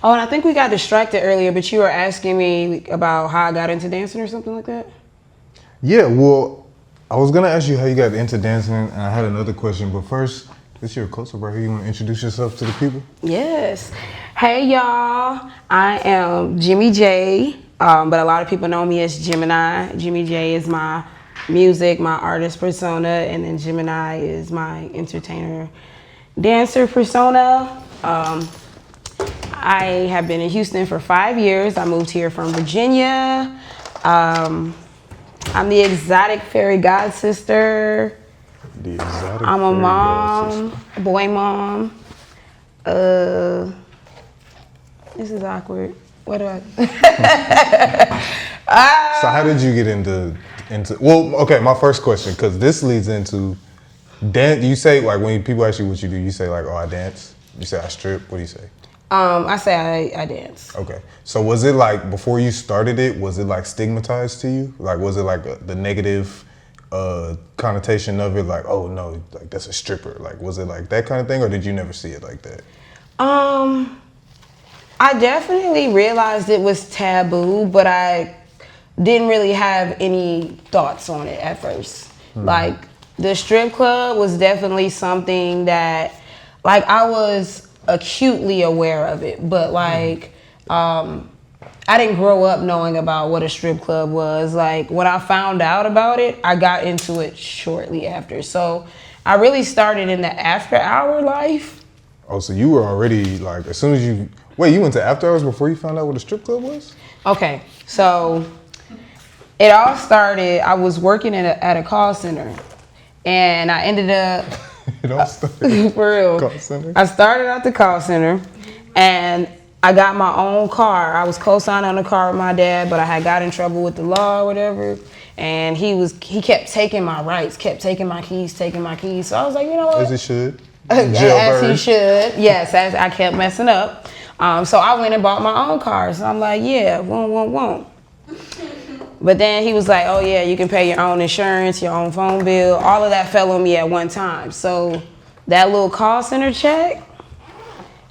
Oh, and I think we got distracted earlier, but you were asking me about how I got into dancing or something like that? Yeah, well, I was going to ask you how you got into dancing, and I had another question, but first, this your closer right here. You want to introduce yourself to the people? Yes. Hey, y'all. I am GemiJhay, but a lot of people know me as Gemini. GemiJhay is my music, my artist persona, and then Gemini is my entertainer, dancer persona. I have been in Houston for 5 years. I moved here from Virginia. I'm the exotic fairy god sister. The exotic I'm a fairy mom, a boy mom. This is awkward. What do I? So how did you get into? Well, okay. My first question, because this leads into dance. You say like when people ask you what you do, you say like, oh, I dance. You say I strip. What do you say? I say I dance. Okay. So was it like before you started it? Was it like stigmatized to you? Like was it like the negative connotation of it? Like oh no, like that's a stripper. Like was it like that kind of thing, or did you never see it like that? I definitely realized it was taboo, but I didn't really have any thoughts on it at first. Like the strip club was definitely something that like I was acutely aware of it, but like I didn't grow up knowing about what a strip club was. Like when I found out about it, I got into it shortly after. So I really started in the after hour life. Oh, so you were already like as soon as you you went to after hours before you found out what a strip club was? Okay, so it all started, I was working at a call center and I ended up It all started for real. Call center? I started at the call center and I got my own car. I was co-signing on the car with my dad, but I had got in trouble with the law or whatever. And he kept taking my rights, kept taking my keys. So I was like, you know what? As it should. As he should. Yes, as I kept messing up. So I went and bought my own car. So I'm like, yeah, won't. But then he was like, oh yeah, you can pay your own insurance, your own phone bill. All of that fell on me at one time. So that little call center check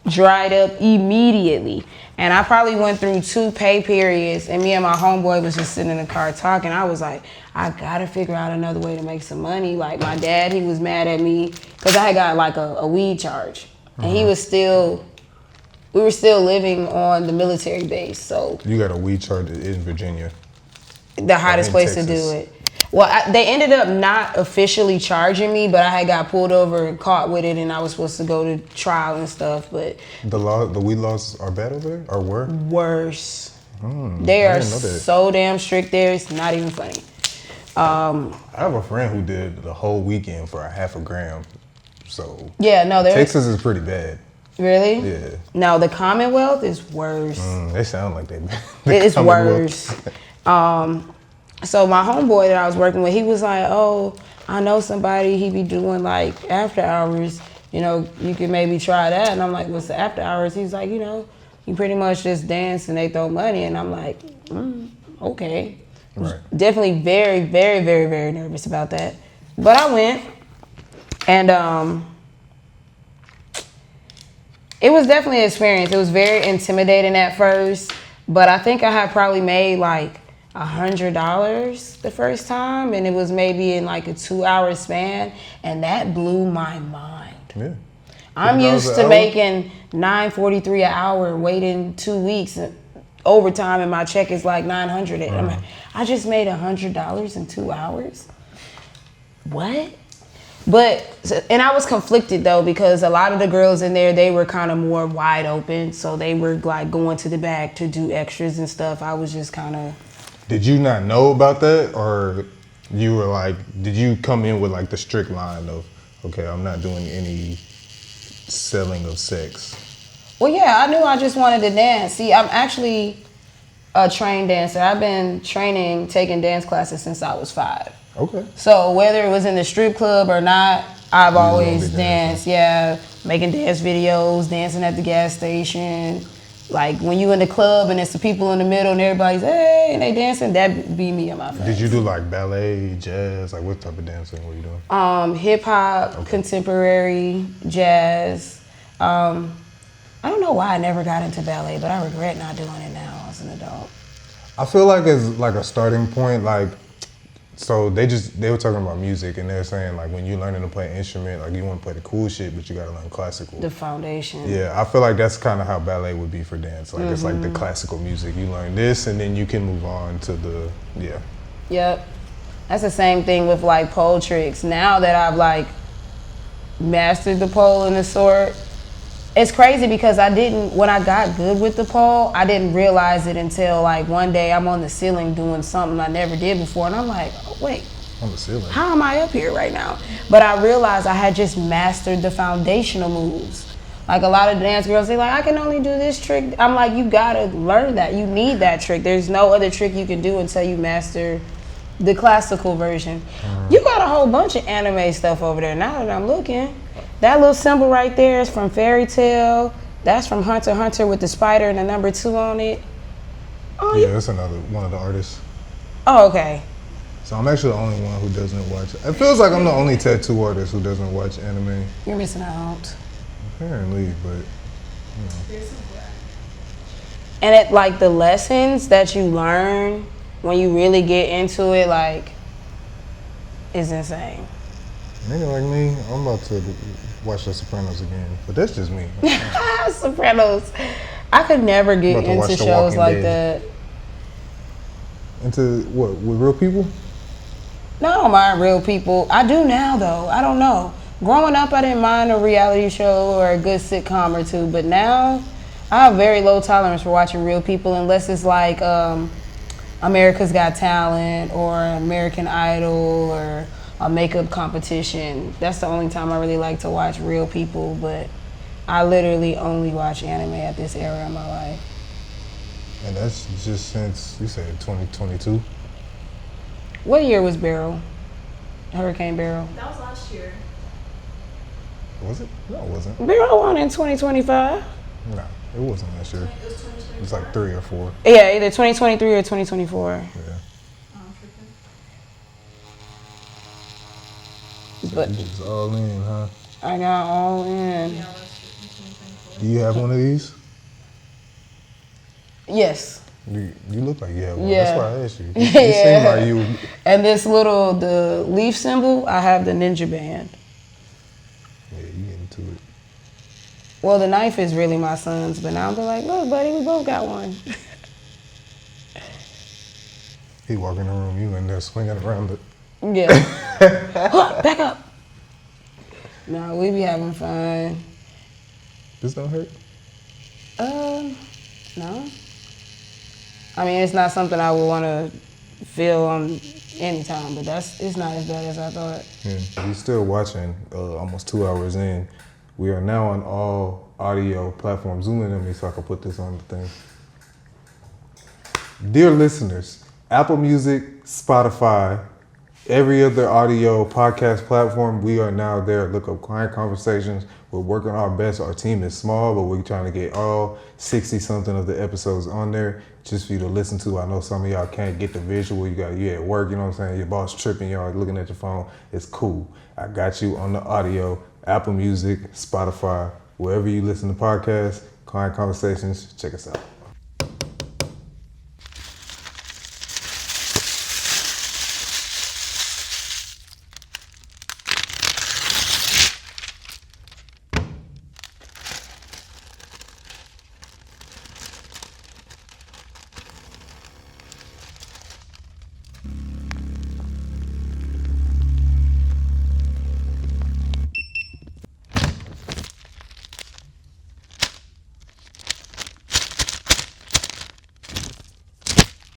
dried up immediately. And I probably went through 2 pay periods and me and my homeboy was just sitting in the car talking. I was like, I gotta figure out another way to make some money. Like my dad, he was mad at me because I had got like a weed charge. And we were still living on the military base. So You got a weed charge in Virginia. The hottest place to Texas. do it. Well, they ended up not officially charging me, but I had got pulled over and caught with it, and I was supposed to go to trial and stuff. But The weed laws are bad over there, or were? worse. They I are didn't know that. so damn strict there. It's not even funny. I have a friend who did the whole weekend for a half a gram. So Yeah, no, they're Texas is pretty bad. really. Yeah. No, the Commonwealth is worse. They sound like they. It's worse. So my homeboy that I was working with, he was like, oh, I know somebody, he be doing like after hours, you know, you could maybe try that. And I'm like, what's the after hours? He's like, you know, you pretty much just dance and they throw money. And I'm like, okay. Right. Definitely very, very, very, very nervous about that. But I went and it was definitely an experience. It was very intimidating at first, but I think I had probably made like $100 the first time, and it was maybe in like a 2-hour span, and that blew my mind. Yeah. I'm $50 used an to hour? making $9.43 an hour, waiting 2 weeks overtime, and my check is like $900. I'm like, I just made $100 in 2 hours. What? But, and I was conflicted though, because a lot of the girls in there, they were kind of more wide open. So they were like going to the back to do extras and stuff. I was just kind of. Did you not know about that, or you were like, did you come in with like the strict line of, okay, I'm not doing any selling of sex? Well, yeah, I knew I just wanted to dance. See, I'm actually a trained dancer. I've been taking dance classes since I was 5. Okay. So whether it was in the strip club or not, I've always be danced. Yeah, making dance videos, dancing at the gas station. Like when you in the club and it's the people in the middle and everybody's hey and they dancing, that be me and my friends. Did you do like ballet, jazz? Like what type of dancing were you doing? Hip hop, contemporary, jazz. I I don't know why I never got into ballet, but I regret not doing it now as an adult. I feel like it's like a starting point, like, so they were talking about music and they're saying like when you're learning to play an instrument, like you want to play the cool shit, but you gotta learn classical. The foundation. Yeah, I feel like that's kind of how ballet would be for dance. Like it's like the classical music. You learn this and then you can move on to the, yeah. Yep. That's the same thing with like pole tricks. Now that I've like mastered the pole and the sword, it's crazy because when I got good with the pole, I didn't realize it until like one day I'm on the ceiling doing something I never did before. And I'm like, oh, wait. On the ceiling? How am I up here right now? But I realized I had just mastered the foundational moves. Like a lot of dance girls, they're like, I can only do this trick. I'm like, you gotta learn that. You need that trick. There's no other trick you can do until you master the classical version. You got a whole bunch of anime stuff over there now that I'm looking. That little symbol right there is from Fairy Tail. That's from Hunter x Hunter with the spider and the number 2 on it. Oh, yeah, that's another one of the artists. Oh, okay. So I'm actually the only one who doesn't watch. It feels like I'm the only tattoo artist who doesn't watch anime. You're missing out. Apparently, but you know. And it like the lessons that you learn when you really get into it, like, is insane. Nigga like me, I'm about to watch The Sopranos again, but that's just me. Sopranos. I could never get into shows like that. Into what? With real people? No, I don't mind real people. I do now, though. I don't know. Growing up, I didn't mind a reality show or a good sitcom or two, but now I have very low tolerance for watching real people unless it's like America's Got Talent or American Idol or a makeup competition. That's the only time I really like to watch real people, but I literally only watch anime at this era of my life. And that's just since, you said 2022? What year was Beryl? Hurricane Beryl? That was last year. Was it? No, it wasn't. Beryl won in 2025. No, it wasn't last year. It was 2024. It was like 3 or 4. Yeah, either 2023 or 2024. Yeah. But you was all in, huh? I got all in. Yeah, last year, Do you have one of these? Yes. You look like you have one. Yeah. That's why I asked you. You seem like you. And this the leaf symbol, I have the ninja band. Yeah, you get into it. Well, the knife is really my son's, but now I'm like, look, buddy, we both got one. He walk in the room, you in there swinging around it. Yeah. Back up. No, we be having fun. This don't hurt? No. I mean, it's not something I would want to feel on any time, but it's not as bad as I thought. Yeah. You're still watching, almost 2 hours in. We are now on all audio platforms. Zoom in on me so I can put this on the thing. Dear listeners, Apple Music, Spotify, every other audio podcast platform, we are now there. Look up Client Conversations. We're working our best. Our team is small, but we're trying to get all 60-something of the episodes on there just for you to listen to. I know some of y'all can't get the visual. You at work, you know what I'm saying? Your boss tripping, y'all looking at your phone. It's cool. I got you on the audio, Apple Music, Spotify, wherever you listen to podcasts, Client Conversations. Check us out.